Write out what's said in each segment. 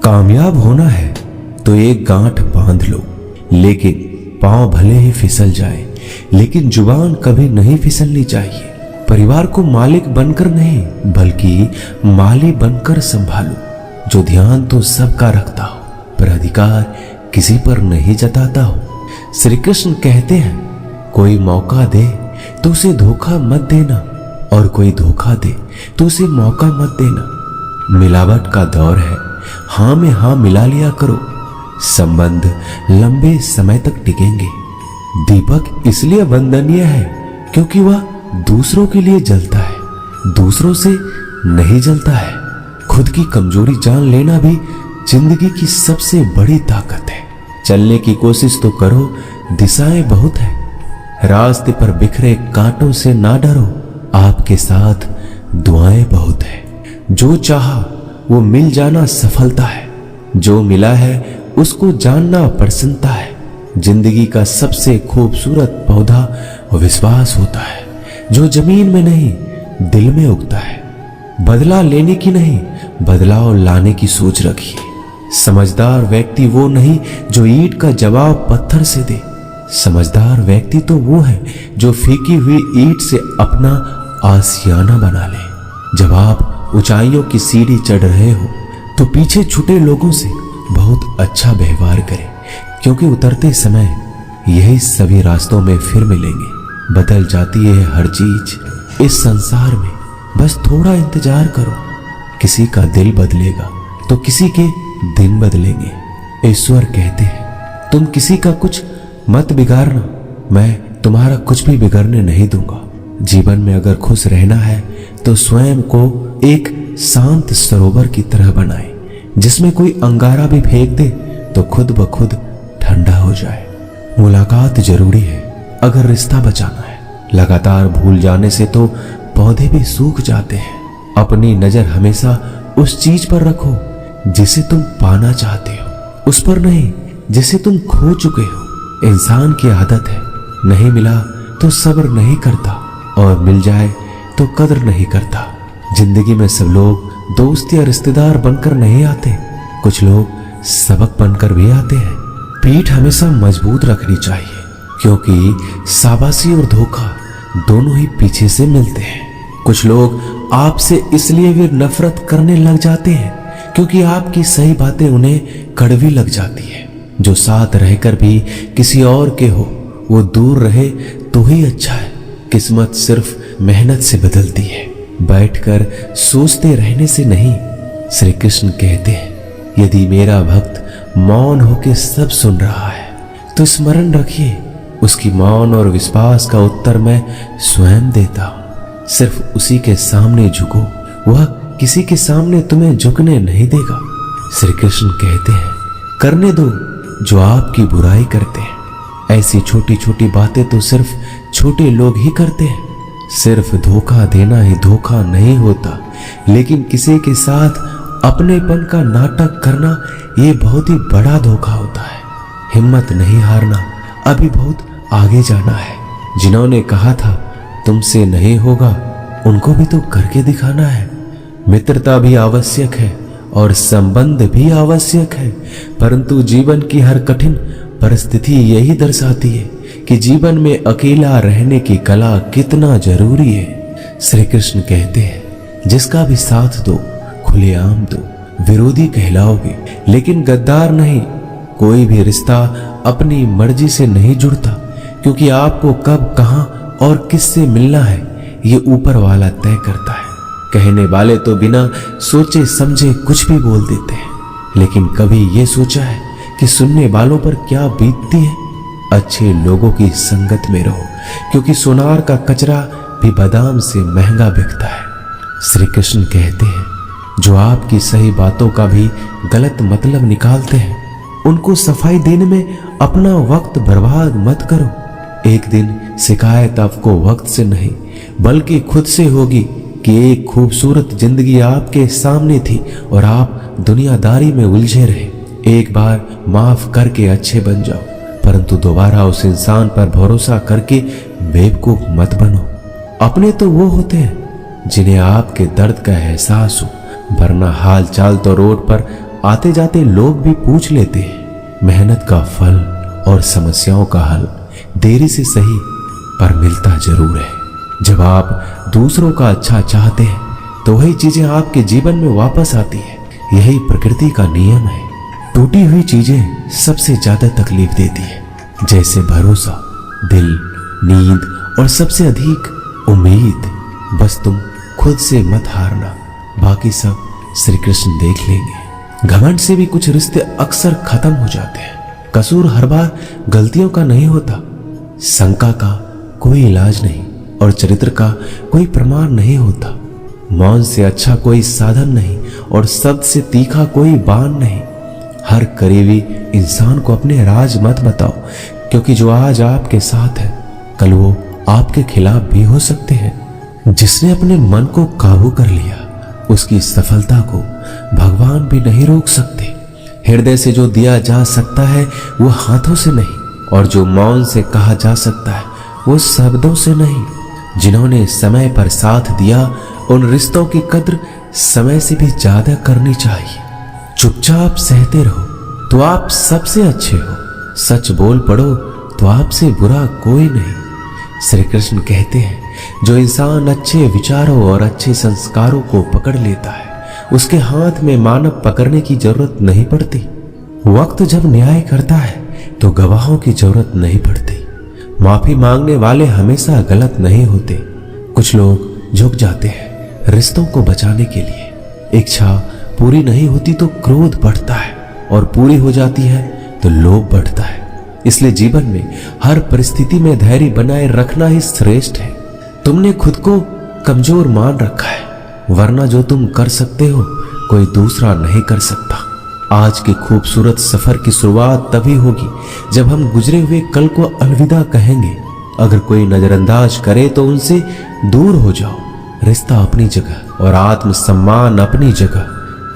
कामयाब होना है तो एक गांठ बांध लो, लेकिन पांव भले ही फिसल जाए, लेकिन जुबान कभी नहीं फिसलनी चाहिए। परिवार को मालिक बनकर नहीं बल्कि माली बनकर संभालो, जो ध्यान तो सबका रखता हो पर अधिकार किसी पर नहीं जताता हो। श्री कृष्ण कहते हैं, कोई मौका दे तो उसे धोखा मत देना, और कोई धोखा दे तो उसे मौका मत देना। मिलावट का दौर है, हाँ में हाँ मिला लिया करो, संबंध लंबे समय तक टिकेंगे। दीपक इसलिए वंदनीय है क्योंकि वह दूसरों के लिए जलता है, दूसरों से नहीं जलता है। खुद की कमजोरी जान लेना भी जिंदगी की सबसे बड़ी ताकत है। चलने की कोशिश तो करो, दिशाएं बहुत है। रास्ते पर बिखरे कांटों से ना डरो, आपके साथ दुआएं बहुत है। जो चाहा वो मिल जाना सफलता है, जो मिला है उसको जानना प्रसन्नता है। जिंदगी का सबसे खूबसूरत पौधा विश्वास होता है, जो जमीन में नहीं दिल में उगता है। बदला लेने की नहीं, बदलाव लाने की सोच रखिए। समझदार व्यक्ति वो नहीं जो ईंट का जवाब पत्थर से दे, समझदार व्यक्ति तो वो है जो फीकी हुई ईंट से अपना आशियाना बना ले। जब आप ऊंचाइयों की सीढ़ी चढ़ रहे हो तो पीछे छूटे लोगों से बहुत अच्छा व्यवहार करें, क्योंकि उतरते समय यही सभी रास्तों में फिर मिलेंगे। बदल जाती है हर चीज इस संसार में, बस थोड़ा इंतजार करो। किसी का दिल बदलेगा तो किसी के दिन बदलेंगे। ईश्वर कहते हैं, तुम किसी का कुछ मत बिगाड़ना, मैं तुम्हारा कुछ भी बिगड़ने नहीं दूंगा। जीवन में अगर खुश रहना है तो स्वयं को एक शांत सरोवर की तरह बनाए, जिसमें कोई अंगारा भी फेंक दे तो खुद ब खुद ठंडा हो जाए। मुलाकात जरूरी है अगर रिश्ता बचाना है। लगातार भूल जाने से तो पौधे भी सूख जाते हैं। अपनी नजर हमेशा उस चीज पर रखो जिसे तुम पाना चाहते हो, उस पर नहीं जिसे तुम खो चुके हो। इंसान की आदत है, नहीं मिला तो सब्र नहीं करता, और मिल जाए तो कदर नहीं करता। जिंदगी में सब लोग दोस्त या रिश्तेदार बनकर नहीं आते, कुछ लोग सबक बनकर भी आते हैं। पीठ हमेशा मजबूत रखनी चाहिए, क्योंकि शाबाशी और धोखा दोनों ही पीछे से मिलते हैं। कुछ लोग आपसे इसलिए भी नफरत करने लग जाते हैं क्योंकि आपकी सही बातें उन्हें कड़वी लग जाती है। जो साथ रहकर भी किसी और के हो वो दूर रहे तो ही अच्छा है। किस्मत सिर्फ मेहनत से बदलती है, बैठकर सोचते रहने से नहीं। श्री कृष्ण कहते हैं, यदि मेरा भक्त मौन होकर सब सुन रहा है तो स्मरण रखिए, उसकी मौन और विश्वास का उत्तर मैं स्वयं देता हूं। सिर्फ उसी के सामने झुको, वह किसी के सामने तुम्हें झुकने नहीं देगा। श्री कृष्ण कहते हैं, करने दो जो आपकी बुराई करते हैं। ऐसी छोटी छोटी बातें तो सिर्फ छोटे लोग ही करते हैं। सिर्फ धोखा देना ही धोखा नहीं होता, लेकिन किसी के साथ अपनेपन का नाटक करना ये बहुत ही बड़ा धोखा होता है। हिम्मत नहीं हारना, अभी बहुत आगे जाना है। जिन्होंने कहा था तुमसे नहीं होगा, उनको भी तो करके दिखाना है। मित्रता भी आवश्यक है और संबंध भी आवश्यक है, परंतु जीवन की हर कठिन परिस्थिति यही दर्शाती है कि जीवन में अकेला रहने की कला कितना जरूरी है। श्री कृष्ण कहते हैं, जिसका भी साथ दो खुलेआम दो, विरोधी कहलाओगे लेकिन गद्दार नहीं। कोई भी रिश्ता अपनी मर्जी से नहीं जुड़ता, क्योंकि आपको कब, कहां और किससे मिलना है ये ऊपर वाला तय करता है। कहने वाले तो बिना सोचे समझे कुछ भी बोल देते हैं, लेकिन कभी ये सोचा है कि सुनने वालों पर क्या बीतती है। अच्छे लोगों की संगत में रहो, क्योंकि सोनार का कचरा भी बादाम से महंगा बिकता है। श्री कृष्ण कहते हैं, जो आपकी सही बातों का भी गलत मतलब निकालते हैं, उनको सफाई देने में अपना वक्त बर्बाद मत करो। एक दिन शिकायत आपको वक्त से नहीं बल्कि खुद से होगी कि एक खूबसूरत जिंदगी आपके सामने थी और आप दुनियादारी में उलझे रहे। एक बार माफ करके अच्छे बन जाओ, परंतु दोबारा उस इंसान पर भरोसा करके बेवकूफ मत बनो। अपने तो वो होते हैं जिन्हें आपके दर्द का एहसास हो, वरना हाल चाल तो रोड पर आते जाते लोग भी पूछ लेते हैं। मेहनत का फल और समस्याओं का हल देरी से सही पर मिलता जरूर है। जब आप दूसरों का अच्छा चाहते हैं तो वही चीजें आपके जीवन में वापस आती है। यही प्रकृति का नियम है। टूटी हुई चीजें सबसे ज्यादा तकलीफ देती है, जैसे भरोसा, दिल, नींद और सबसे अधिक उम्मीद। बस तुम खुद से मत हारना, बाकी सब श्री कृष्ण देख लेंगे। घमंड से भी कुछ रिश्ते अक्सर खत्म हो जाते हैं। कसूर हर बार गलतियों का नहीं होता, शंका का कोई इलाज नहीं और चरित्र का कोई प्रमाण नहीं होता। मौन से अच्छा कोई साधन नहीं और शब्द से तीखा कोई बाण नहीं। हर करीबी इंसान को अपने राज मत बताओ, क्योंकि जो आज आपके साथ है कल वो आपके खिलाफ भी हो सकते हैं। जिसने अपने मन को काबू कर लिया उसकी सफलता को भगवान भी नहीं रोक सकते। हृदय से जो दिया जा सकता है वो हाथों से नहीं, और जो मौन से कहा जा सकता है वो शब्दों से नहीं। जिन्होंने समय पर साथ दिया उन रिश्तों की कद्र समय से भी ज्यादा करनी चाहिए। चुपचाप सहते रहो तो आप सबसे अच्छे हो, सच बोल पड़ो तो आपसे बुरा कोई नहीं। श्री कृष्ण कहते हैं, जो इंसान अच्छे विचारों और अच्छे संस्कारों को पकड़ लेता है उसके हाथ में मानव पकड़ने की जरूरत नहीं पड़ती। वक्त जब न्याय करता है तो गवाहों की जरूरत नहीं पड़ती। माफी मांगने वाले हमेशा गलत नहीं होते। कुछ लोग झुक जाते हैं रिश्तों को बचाने के लिए। इच्छा पूरी नहीं होती तो क्रोध बढ़ता है, और पूरी हो जाती है तो लोभ बढ़ता है। इसलिए जीवन में हर परिस्थिति में धैर्य बनाए रखना ही श्रेष्ठ है। तुमने खुद को कमजोर मान रखा है, वरना जो तुम कर सकते हो कोई दूसरा नहीं कर सकता। आज के खूबसूरत सफर की शुरुआत तभी होगी जब हम गुजरे हुए कल को अलविदा कहेंगे। अगर कोई नजरअंदाज करे तो उनसे दूर हो जाओ। रिश्ता अपनी जगह और आत्मसम्मान अपनी जगह।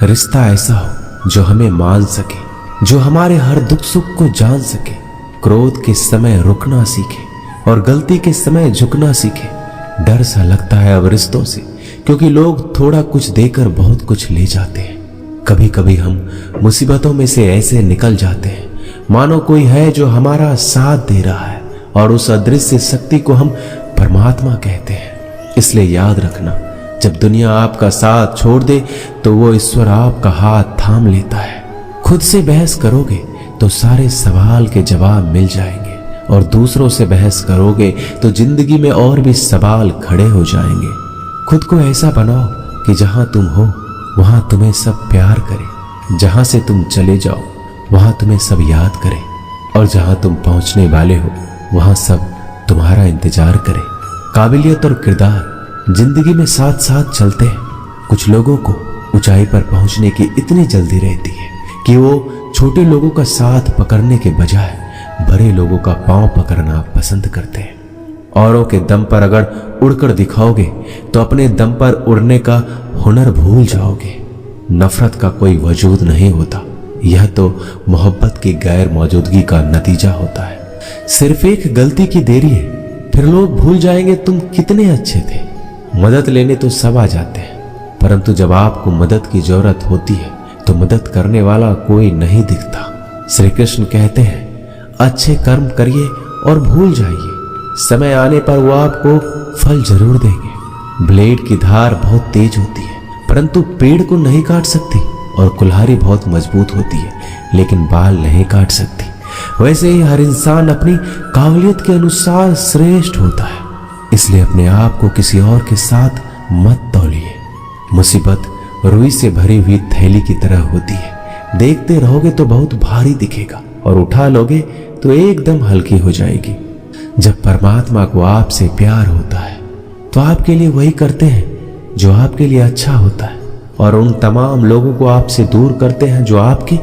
रिश्ता ऐसा हो जो हमें मान सके, जो हमारे हर दुख सुख को जान सके, क्रोध के समय रुकना सीखे और गलती के समय झुकना सीखे। डर सा लगता है अब रिश्तों से, क्योंकि लोग थोड़ा कुछ देकर बहुत कुछ ले जाते हैं। कभी कभी हम मुसीबतों में से ऐसे निकल जाते हैं मानो कोई है जो हमारा साथ दे रहा है, और उस अदृश्य शक्ति को हम परमात्मा कहते हैं। इसलिए याद रखना, जब दुनिया आपका साथ छोड़ दे तो वो ईश्वर आपका हाथ थाम लेता है। खुद से बहस करोगे तो सारे सवाल के जवाब मिल जाएंगे, और दूसरों से बहस करोगे तो जिंदगी में और भी सवाल खड़े हो जाएंगे। खुद को ऐसा बनाओ कि जहां तुम हो वहां तुम्हें सब प्यार करे, जहां से तुम चले जाओ वहां तुम्हें सब याद करे, और जहां तुम पहुंचने वाले हो वहां सब तुम्हारा इंतजार करे। काबिलियत और किरदार जिंदगी में साथ साथ चलते हैं। कुछ लोगों को ऊंचाई पर पहुंचने की इतनी जल्दी रहती है कि वो छोटे लोगों का साथ पकड़ने के बजाय बड़े लोगों का पांव पकड़ना पसंद करते हैं। औरों के दम पर अगर उड़कर दिखाओगे तो अपने दम पर उड़ने का हुनर भूल जाओगे। नफरत का कोई वजूद नहीं होता, यह तो मोहब्बत की गैर मौजूदगी का नतीजा होता है। सिर्फ एक गलती की देरी है, फिर लोग भूल जाएंगे तुम कितने अच्छे थे। मदद लेने तो सब आ जाते हैं, परंतु जब आपको मदद की जरूरत होती है तो मदद करने वाला कोई नहीं दिखता। श्री कृष्ण कहते हैं, अच्छे कर्म करिए और भूल जाइए, समय आने पर वो आपको फल जरूर देंगे। ब्लेड की धार बहुत तेज होती है, परंतु पेड़ को नहीं काट सकती, और कुल्हाड़ी बहुत मजबूत होती है, लेकिन बाल नहीं काट सकती। वैसे ही हर इंसान अपनी काबिलियत के अनुसार श्रेष्ठ होता है। इसलिए अपने आप को किसी और के साथ मत तौलिए। मुसीबत रुई से भरी हुई थैली की तरह होती है, देखते रहोगे तो बहुत भारी दिखेगा, और उठा लोगे तो एकदम हल्की हो जाएगी। जब परमात्मा को आपसे प्यार होता है तो आपके लिए वही करते हैं जो आपके लिए अच्छा होता है, और उन तमाम लोगों को आपसे दूर करते हैं जो आपके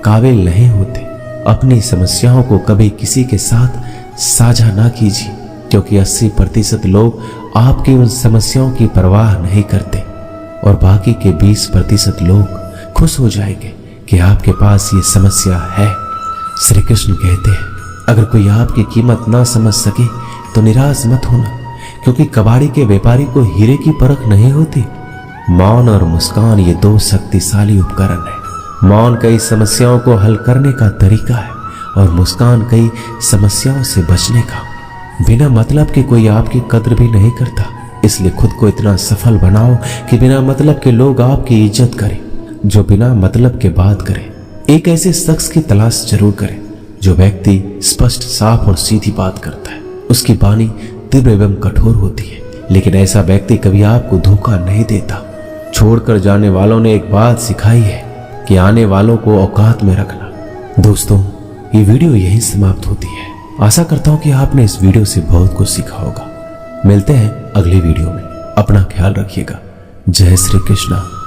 काबिल नहीं होते। अपनी समस्याओं को कभी किसी के साथ साझा ना कीजिए, क्योंकि 80% लोग आपकी उन समस्याओं की परवाह नहीं करते, और बाकी के 20% लोग खुश हो जाएंगे कि आपके पास ये समस्या है। श्री कृष्ण कहते हैं, अगर कोई आपकी कीमत ना समझ सके तो निराश मत होना, क्योंकि कबाड़ी के व्यापारी को हीरे की परख नहीं होती। मौन और मुस्कान ये दो शक्तिशाली उपकरण है। मौन कई समस्याओं को हल करने का तरीका है और मुस्कान कई समस्याओं से बचने का। बिना मतलब के कोई आपकी कद्र भी नहीं करता, इसलिए खुद को इतना सफल बनाओ कि बिना मतलब के लोग आपकी इज्जत करें। जो बिना मतलब के बात करे, एक ऐसे शख्स की तलाश जरूर करें जो व्यक्ति स्पष्ट, साफ और सीधी बात करता है। उसकी वाणी तीव्र एवं कठोर होती है, लेकिन ऐसा व्यक्ति कभी आपको धोखा नहीं देता। छोड़कर जाने वालों ने एक बात सिखाई है कि आने वालों को औकात में रखना। दोस्तों, ये वीडियो यहीं समाप्त होती है। आशा करता हूं कि आपने इस वीडियो से बहुत कुछ सीखा होगा। मिलते हैं अगली वीडियो में। अपना ख्याल रखिएगा। जय श्री कृष्णा।